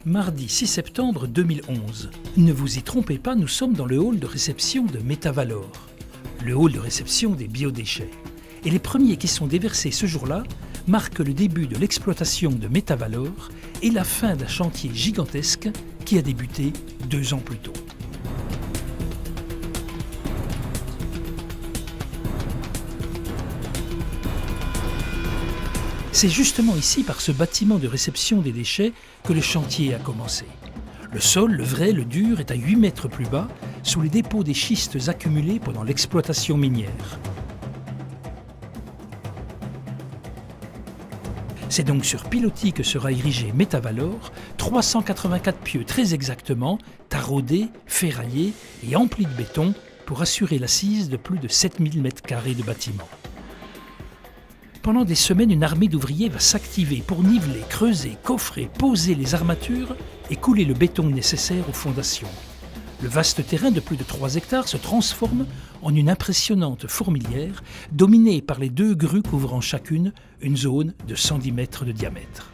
Mardi 6 septembre 2011. Ne vous y trompez pas, nous sommes dans le hall de réception de Metavalor, le hall de réception des biodéchets. Et les premiers qui sont déversés ce jour-là marquent le début de l'exploitation de Metavalor et la fin d'un chantier gigantesque qui a débuté 2 ans plus tôt. C'est justement ici, par ce bâtiment de réception des déchets, que le chantier a commencé. Le sol, le vrai, le dur, est à 8 mètres plus bas, sous les dépôts des schistes accumulés pendant l'exploitation minière. C'est donc sur pilotis que sera érigé Metavalor, 384 pieux très exactement, taraudés, ferraillés et emplis de béton pour assurer l'assise de plus de 7000 m² de bâtiment. Pendant des semaines, une armée d'ouvriers va s'activer pour niveler, creuser, coffrer, poser les armatures et couler le béton nécessaire aux fondations. Le vaste terrain de plus de 3 hectares se transforme en une impressionnante fourmilière dominée par les 2 grues couvrant chacune une zone de 110 mètres de diamètre.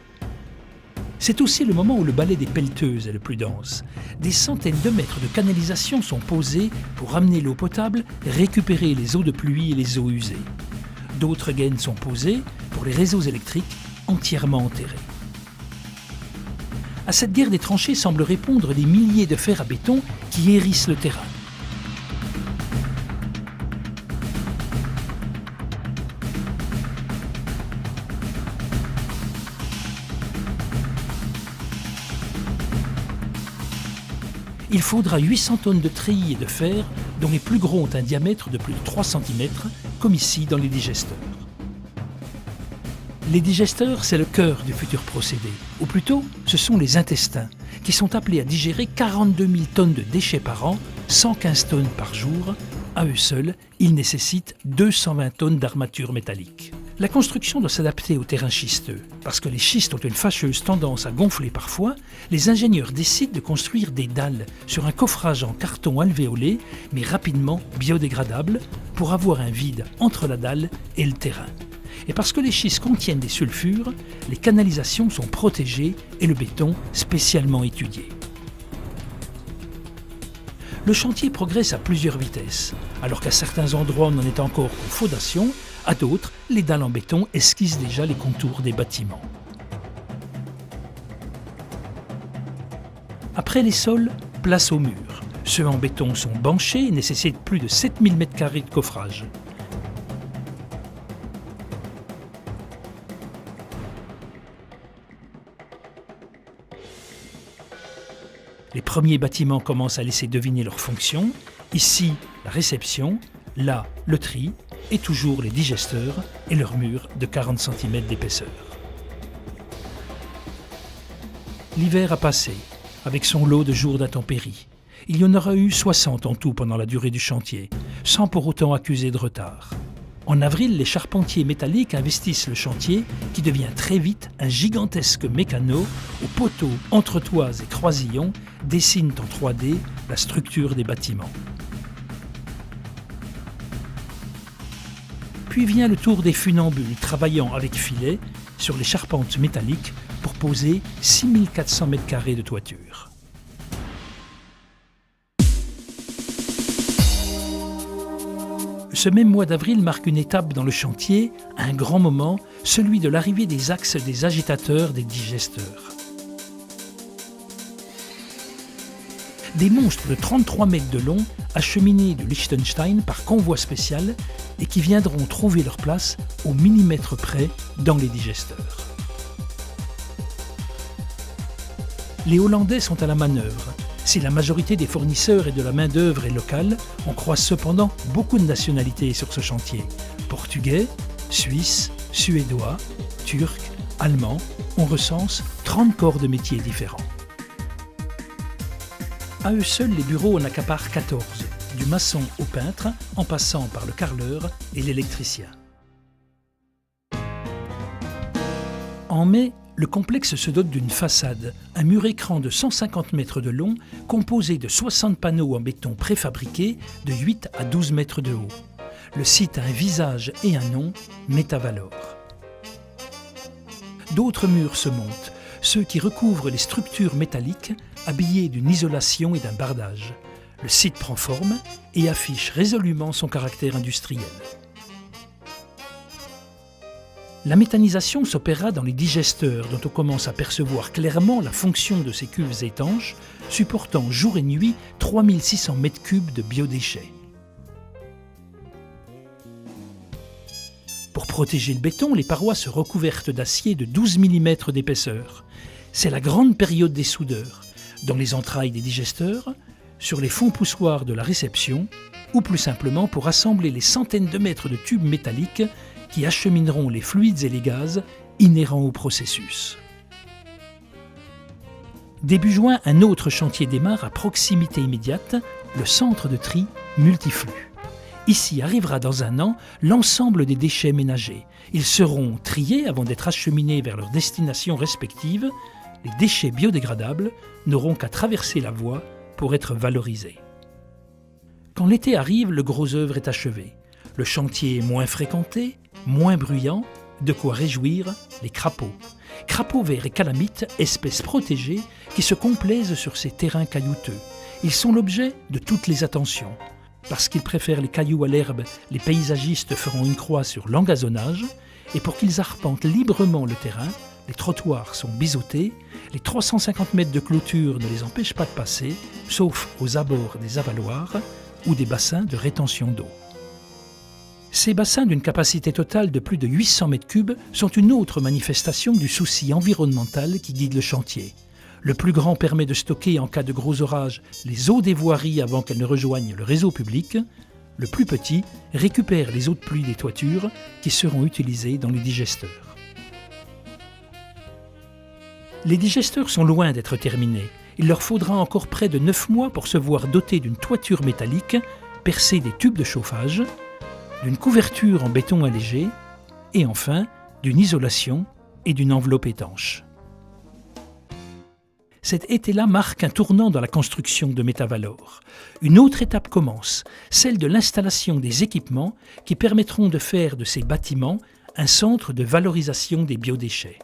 C'est aussi le moment où le balai des pelleteuses est le plus dense. Des centaines de mètres de canalisation sont posés pour amener l'eau potable, récupérer les eaux de pluie et les eaux usées. D'autres gaines sont posées pour les réseaux électriques entièrement enterrés. À cette guerre des tranchées semblent répondre des milliers de fers à béton qui hérissent le terrain. Il faudra 800 tonnes de treillis et de fer, dont les plus gros ont un diamètre de plus de 3 cm, comme ici dans les digesteurs. Les digesteurs, c'est le cœur du futur procédé, ou plutôt, ce sont les intestins, qui sont appelés à digérer 42 000 tonnes de déchets par an, 115 tonnes par jour. À eux seuls, ils nécessitent 220 tonnes d'armature métallique. La construction doit s'adapter au terrain schisteux. Parce que les schistes ont une fâcheuse tendance à gonfler parfois, les ingénieurs décident de construire des dalles sur un coffrage en carton alvéolé, mais rapidement biodégradable, pour avoir un vide entre la dalle et le terrain. Et parce que les schistes contiennent des sulfures, les canalisations sont protégées et le béton spécialement étudié. Le chantier progresse à plusieurs vitesses, alors qu'à certains endroits on n'en est encore qu'aux fondations, à d'autres, les dalles en béton esquissent déjà les contours des bâtiments. Après les sols, place aux murs. Ceux en béton sont banchés et nécessitent plus de 7000 m² de coffrage. Les premiers bâtiments commencent à laisser deviner leurs fonctions. Ici, la réception, là, le tri, et toujours les digesteurs et leurs murs de 40 cm d'épaisseur. L'hiver a passé, avec son lot de jours d'intempéries. Il y en aura eu 60 en tout pendant la durée du chantier, sans pour autant accuser de retard. En avril, les charpentiers métalliques investissent le chantier, qui devient très vite un gigantesque mécano où poteaux, entretoises et croisillons dessinent en 3D la structure des bâtiments. Puis vient le tour des funambules travaillant avec filet sur les charpentes métalliques pour poser 6400 m² de toiture. Ce même mois d'avril marque une étape dans le chantier, un grand moment, celui de l'arrivée des axes des agitateurs des digesteurs. Des monstres de 33 mètres de long, acheminés de Liechtenstein par convoi spécial et qui viendront trouver leur place au millimètre près dans les digesteurs. Les Hollandais sont à la manœuvre. Si la majorité des fournisseurs et de la main-d'œuvre est locale, on croise cependant beaucoup de nationalités sur ce chantier. Portugais, Suisses, Suédois, Turcs, Allemands, on recense 30 corps de métiers différents. À eux seuls, les bureaux en accaparent 14, du maçon au peintre, en passant par le carreleur et l'électricien. En mai, le complexe se dote d'une façade, un mur écran de 150 mètres de long, composé de 60 panneaux en béton préfabriqués de 8 à 12 mètres de haut. Le site a un visage et un nom, Metavalor. D'autres murs se montent. ceux qui recouvrent les structures métalliques habillées d'une isolation et d'un bardage. Le site prend forme et affiche résolument son caractère industriel. La méthanisation s'opérera dans les digesteurs dont on commence à percevoir clairement la fonction de ces cuves étanches, supportant jour et nuit 3600 m3 de biodéchets. Pour protéger le béton, les parois sont recouvertes d'acier de 12 mm d'épaisseur. C'est la grande période des soudeurs, dans les entrailles des digesteurs, sur les fonds poussoirs de la réception, ou plus simplement pour assembler les centaines de mètres de tubes métalliques qui achemineront les fluides et les gaz inhérents au processus. Début juin, un autre chantier démarre à proximité immédiate, le centre de tri multiflux. Ici arrivera dans un an l'ensemble des déchets ménagers. Ils seront triés avant d'être acheminés vers leurs destinations respectives. Les déchets biodégradables n'auront qu'à traverser la voie pour être valorisés. Quand l'été arrive, le gros œuvre est achevé. Le chantier est moins fréquenté, moins bruyant, de quoi réjouir les crapauds. Crapauds verts et calamites, espèces protégées qui se complaisent sur ces terrains caillouteux. Ils sont l'objet de toutes les attentions. Parce qu'ils préfèrent les cailloux à l'herbe, les paysagistes feront une croix sur l'engazonnage, et pour qu'ils arpentent librement le terrain, les trottoirs sont biseautés, les 350 mètres de clôture ne les empêchent pas de passer, sauf aux abords des avaloirs ou des bassins de rétention d'eau. Ces bassins d'une capacité totale de plus de 800 m3 sont une autre manifestation du souci environnemental qui guide le chantier. Le plus grand permet de stocker en cas de gros orages les eaux des voiries avant qu'elles ne rejoignent le réseau public. Le plus petit récupère les eaux de pluie des toitures qui seront utilisées dans les digesteurs. Les digesteurs sont loin d'être terminés. Il leur faudra encore près de 9 mois pour se voir dotés d'une toiture métallique, percée des tubes de chauffage, d'une couverture en béton allégé et enfin d'une isolation et d'une enveloppe étanche. Cet été-là marque un tournant dans la construction de Metavalor. Une autre étape commence, celle de l'installation des équipements qui permettront de faire de ces bâtiments un centre de valorisation des biodéchets.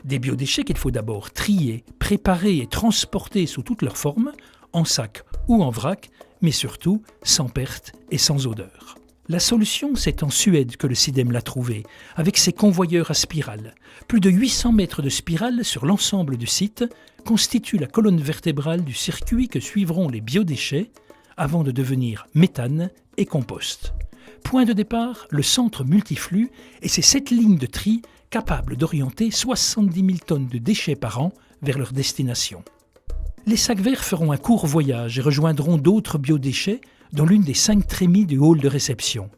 Des biodéchets qu'il faut d'abord trier, préparer et transporter sous toutes leurs formes, en sac ou en vrac, mais surtout sans perte et sans odeur. La solution, c'est en Suède que le SIDEM l'a trouvée, avec ses convoyeurs à spirale. Plus de 800 mètres de spirale sur l'ensemble du site constituent la colonne vertébrale du circuit que suivront les biodéchets avant de devenir méthane et compost. Point de départ, le centre multiflux et ses 7 lignes de tri capables d'orienter 70 000 tonnes de déchets par an vers leur destination. Les sacs verts feront un court voyage et rejoindront d'autres biodéchets dans l'une des 5 trémies du hall de réception.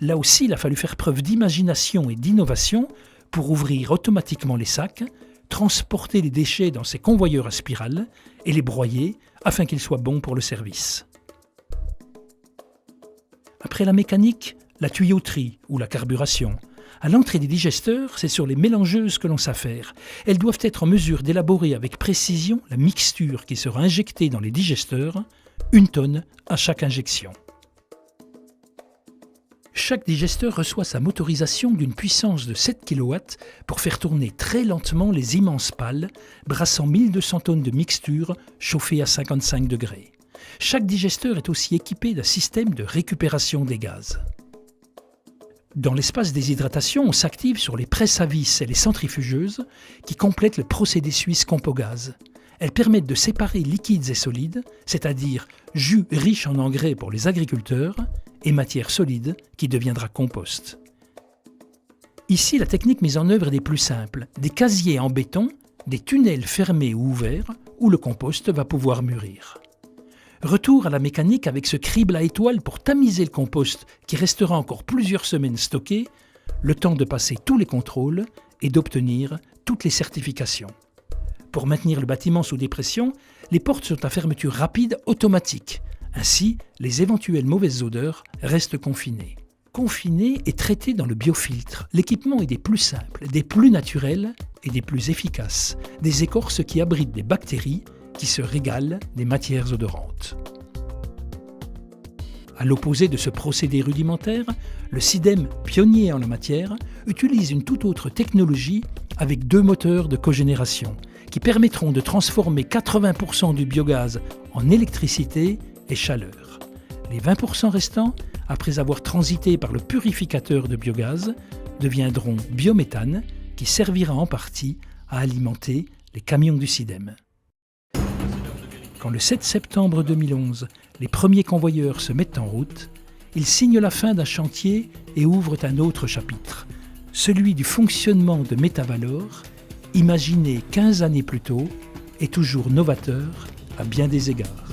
Là aussi, il a fallu faire preuve d'imagination et d'innovation pour ouvrir automatiquement les sacs, transporter les déchets dans ces convoyeurs à spirale et les broyer afin qu'ils soient bons pour le service. Après la mécanique, la tuyauterie ou la carburation. À l'entrée des digesteurs, c'est sur les mélangeuses que l'on s'affaire. Elles doivent être en mesure d'élaborer avec précision la mixture qui sera injectée dans les digesteurs, 1 tonne à chaque injection. Chaque digesteur reçoit sa motorisation d'une puissance de 7 kW pour faire tourner très lentement les immenses pales, brassant 1200 tonnes de mixture chauffée à 55 degrés. Chaque digesteur est aussi équipé d'un système de récupération des gaz. Dans l'espace déshydratation, on s'active sur les presses à vis et les centrifugeuses qui complètent le procédé suisse Compogaz. Elles permettent de séparer liquides et solides, c'est-à-dire jus riche en engrais pour les agriculteurs et matière solide qui deviendra compost. Ici, la technique mise en œuvre est des plus simples. Des casiers en béton, des tunnels fermés ou ouverts où le compost va pouvoir mûrir. Retour à la mécanique avec ce crible à étoiles pour tamiser le compost qui restera encore plusieurs semaines stocké, le temps de passer tous les contrôles et d'obtenir toutes les certifications. Pour maintenir le bâtiment sous dépression, les portes sont à fermeture rapide automatique. Ainsi, les éventuelles mauvaises odeurs restent confinées. Confinées et traitées dans le biofiltre, l'équipement est des plus simples, des plus naturels et des plus efficaces. Des écorces qui abritent des bactéries qui se régalent des matières odorantes. À l'opposé de ce procédé rudimentaire, le SIDEM, pionnier en la matière, utilise une toute autre technologie avec 2 moteurs de cogénération qui permettront de transformer 80% du biogaz en électricité et chaleur. Les 20% restants, après avoir transité par le purificateur de biogaz, deviendront biométhane qui servira en partie à alimenter les camions du SIDEM. Quand le 7 septembre 2011, les premiers convoyeurs se mettent en route, ils signent la fin d'un chantier et ouvrent un autre chapitre, celui du fonctionnement de Metavalor, imaginé 15 années plus tôt et toujours novateur à bien des égards.